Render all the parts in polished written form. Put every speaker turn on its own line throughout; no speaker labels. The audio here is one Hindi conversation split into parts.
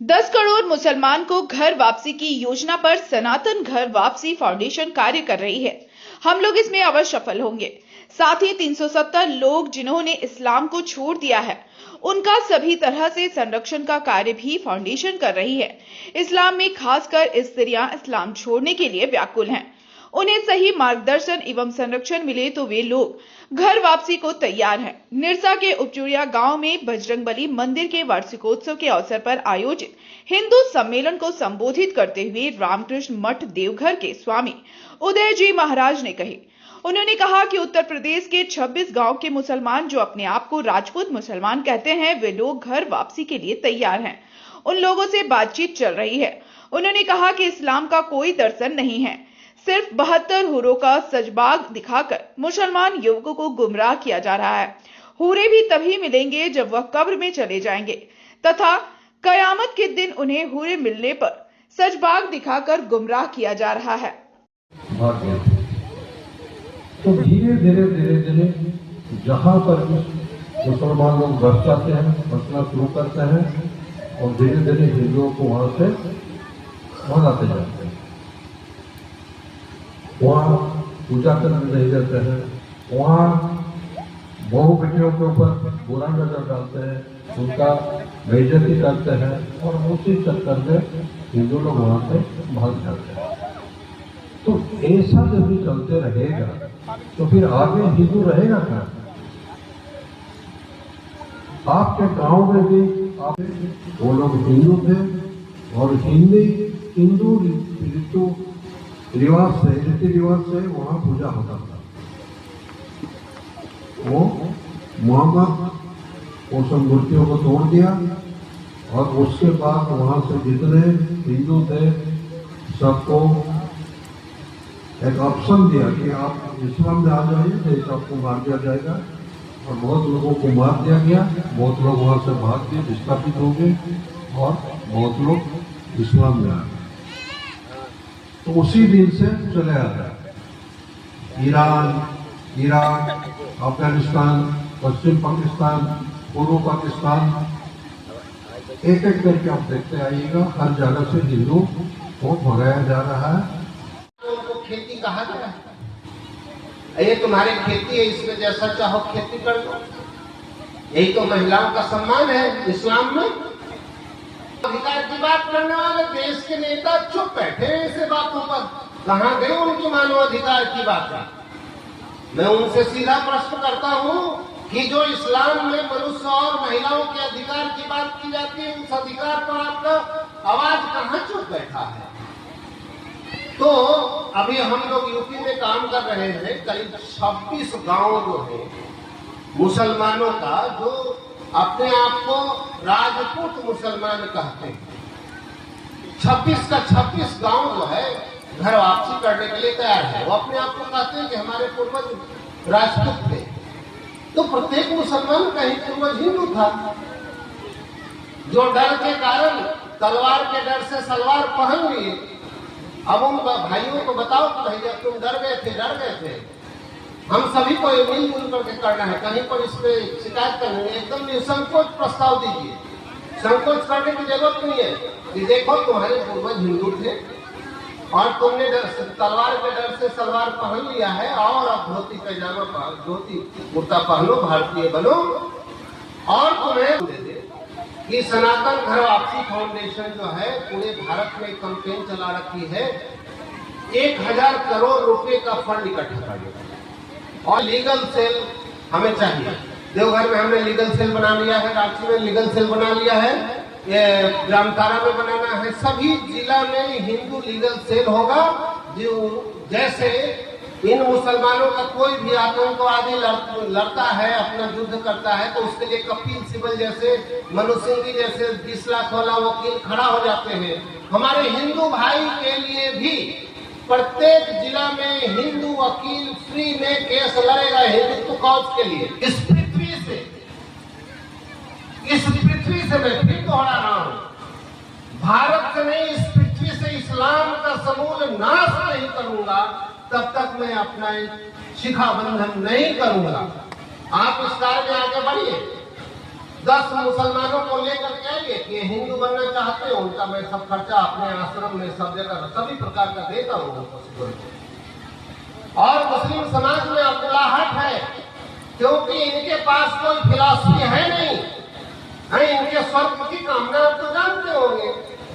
10 करोड़ मुसलमान को घर वापसी की योजना पर सनातन घर वापसी फाउंडेशन कार्य कर रही है। हम लोग इसमें अवश्य सफल होंगे। साथ ही 370 लोग जिन्होंने इस्लाम को छोड़ दिया है, उनका सभी तरह से संरक्षण का कार्य भी फाउंडेशन कर रही है। इस्लाम में खासकर स्त्रियां इस्लाम छोड़ने के लिए व्याकुल हैं। उन्हें सही मार्गदर्शन एवं संरक्षण मिले तो वे लोग घर वापसी को तैयार हैं। निरसा के उपचुरिया गांव में बजरंगबली मंदिर के वार्षिकोत्सव के अवसर पर आयोजित हिंदू सम्मेलन को संबोधित करते हुए रामकृष्ण मठ देवघर के स्वामी उदय जी महाराज ने कही। उन्होंने कहा कि उत्तर प्रदेश के 26 गांव के मुसलमान जो अपने आप को राजपूत मुसलमान कहते हैं, वे लोग घर वापसी के लिए तैयार हैं। उन लोगों से बातचीत चल रही है। उन्होंने कहा कि इस्लाम का कोई दर्शन नहीं है, सिर्फ 72 हूरों का सजबाग दिखाकर मुसलमान युवकों को गुमराह किया जा रहा है। हूरे भी तभी मिलेंगे जब वह कब्र में चले जाएंगे तथा कयामत के दिन उन्हें हूरे मिलने पर सजबाग दिखाकर गुमराह किया जा रहा है।
तो धीरे धीरे जहाँ पर मुसलमान लोग बस जाते हैं, बसना शुरू करते हैं और धीरे धीरे हिंदुओं को वहां से भगाते जाते हैं। वहाँ पूजा करने नहीं देते हैं, वहाँ बहु बेटियों के ऊपर बुरा नजर डालते हैं, उनका बेइज्जती करते हैं और उसी चक्कर में हिंदू लोग वहाँ से भाग जाते हैं। तो ऐसा जब भी चलते रहेगा तो फिर आगे हिंदू रहेगा क्या? आपके गांव में भी वो लोग हिंदू थे और हिंदू रीति रिवाज से वहाँ पूजा होता था। वो मोहम्मद उस मूर्तियों को तोड़ दिया और उसके बाद वहाँ से जितने हिंदू थे सबको एक ऑप्शन दिया कि आप इस्लाम में आ जाइए, नहीं तो आपको मार दिया जाएगा। और बहुत लोगों को मार दिया गया, बहुत लोग वहाँ से भाग के विस्थापित हो गए और बहुत लोग इस्लाम में आ गए। तो उसी दिन से चले आ रहा ईरान, इराक, अफगानिस्तान, पश्चिम पाकिस्तान, पूर्व पाकिस्तान, एक एक करके आप देखते आइएगा, हर जगह से हिंदू को भगाया जा रहा है।
उनको खेती कहा गया है, ये तुम्हारी खेती है, इसमें जैसा चाहो खेती कर लो। यही तो महिलाओं का सम्मान है इस्लाम में। अधिकार की बात करने वाले देश के नेता चुप बैठे हैं ऐसे बातों पर। कहां गए उनकी मानवाधिकार की बात? मैं उनसे सीधा प्रश्न करता हूं कि जो इस्लाम में मनुष्य और महिलाओं के अधिकार की बात की जाती है, उस अधिकार पर आपका आवाज कहां चुप बैठा है? तो अभी हम लोग यूपी में काम कर रहे हैं। करीब 26 गांव जो है मुसलमानों का, जो अपने आप को राजपूत मुसलमान कहते हैं, 26 का 26 गांव जो है घर वापसी करने के लिए तैयार है। वो अपने आप को कहते हैं कि हमारे पूर्वज राजपूत थे। तो प्रत्येक मुसलमान का ही पूर्वज हिंदू था, जो डर के कारण तलवार के डर से सलवार पहन लिए। अब उन भाइयों को बताओ कि भैया तुम डर गए थे। हम सभी को मिलजुल करके करना है। कहीं पर इस पे शिकायत करनी है, एकदम निसंकोच प्रस्ताव दीजिए। संकोच करने की जरूरत नहीं है कि देखो तुम्हारे पूर्वज हिंदू थे और तुमने तलवार के डर से सलवार पहन लिया है और अब धोती पैजामा धोती कुर्ता पहनो, भारतीय बनो। और तुम्हें दे दे कि सनातन घर वापसी फाउंडेशन जो है पूरे भारत में कैंपेन चला रखी है। 1000 करोड़ रुपए का फंड इकट्ठा करने और लीगल सेल हमें चाहिए। देवघर में हमने लीगल सेल बना लिया है, रांची में लीगल सेल बना लिया है, ये जामताड़ा में बनाना है। सभी जिला में हिंदू लीगल सेल होगा। जो जैसे इन मुसलमानों का कोई भी आतंकवादी लड़ता है, अपना युद्ध करता है, तो उसके लिए कपिल सिब्बल जैसे, मनु सिंह जैसे 20 लाख वाला वकील खड़ा हो जाते हैं। हमारे हिंदू भाई के लिए भी प्रत्येक जिला में हिंदू वकील फ्री में केस लड़ेगा हिंदुत्व कॉज के लिए। इस पृथ्वी से मैं फिर दोहरा रहा हूं, भारत से नहीं, इस पृथ्वी से इस्लाम का समूल नाश नहीं करूंगा तब तक मैं अपना शिखा बंधन नहीं करूंगा। आप इस कार्य में आगे बढ़िए। 10 मुसलमानों को लेकर के आइए कि हिंदू बनना चाहते हैं, उनका मैं सब खर्चा अपने आश्रम में सब जगह सभी प्रकार का देता हूँ। और मुस्लिम समाज में अकुलाहट है, क्योंकि इनके पास कोई फिलॉसफी है नहीं है। इनके स्वर्ग की कामना आप तो जानते होंगे,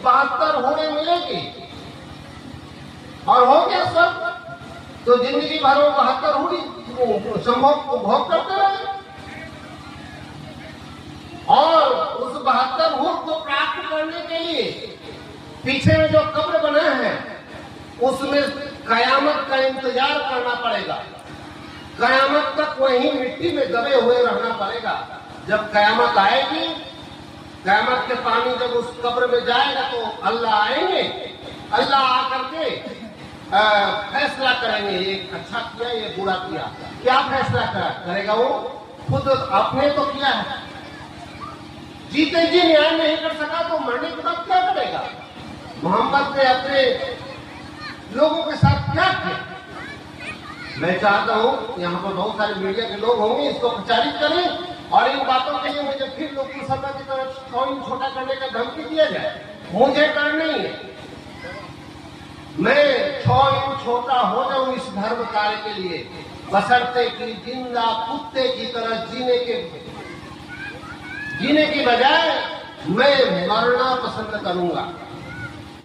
72 होने मिलेगी और हो गया स्वर्ग, तो जिंदगी भर वो 72 हुई संभोग भोग करते रहे। और उस 72 हुक को प्राप्त करने के लिए पीछे में जो कब्र बना है उसमें कयामत का इंतजार करना पड़ेगा। कयामत तक वहीं मिट्टी में दबे हुए रहना पड़ेगा। जब कयामत आएगी, कयामत के पानी जब उस कब्र में जाएगा तो अल्लाह आएंगे, अल्लाह आकर के फैसला करेंगे, ये अच्छा किया, ये बुरा किया। क्या फैसला करेगा वो? खुद आपने तो किया है, जीते जी न्याय नहीं कर सका तो मरने के बाद क्या करेगा? मोहम्मद ने अपने लोगों के साथ क्या किया? मैं चाहता हूं यहाँ पर बहुत सारे मीडिया के लोग होंगे, इसको प्रचारित करें और इन बातों के लिए मुझे फिर लोग मुसलमान की तरफ 100 इंच छोटा करने का धमकी दिया जाए, मुझे डर नहीं है। मैं 6 इंच छोटा हो जाऊं इस धर्म कार्य के लिए, बशर्ते कि जिंदा कुत्ते की तरह जीने की बजाय मैं मरना पसंद करूंगा।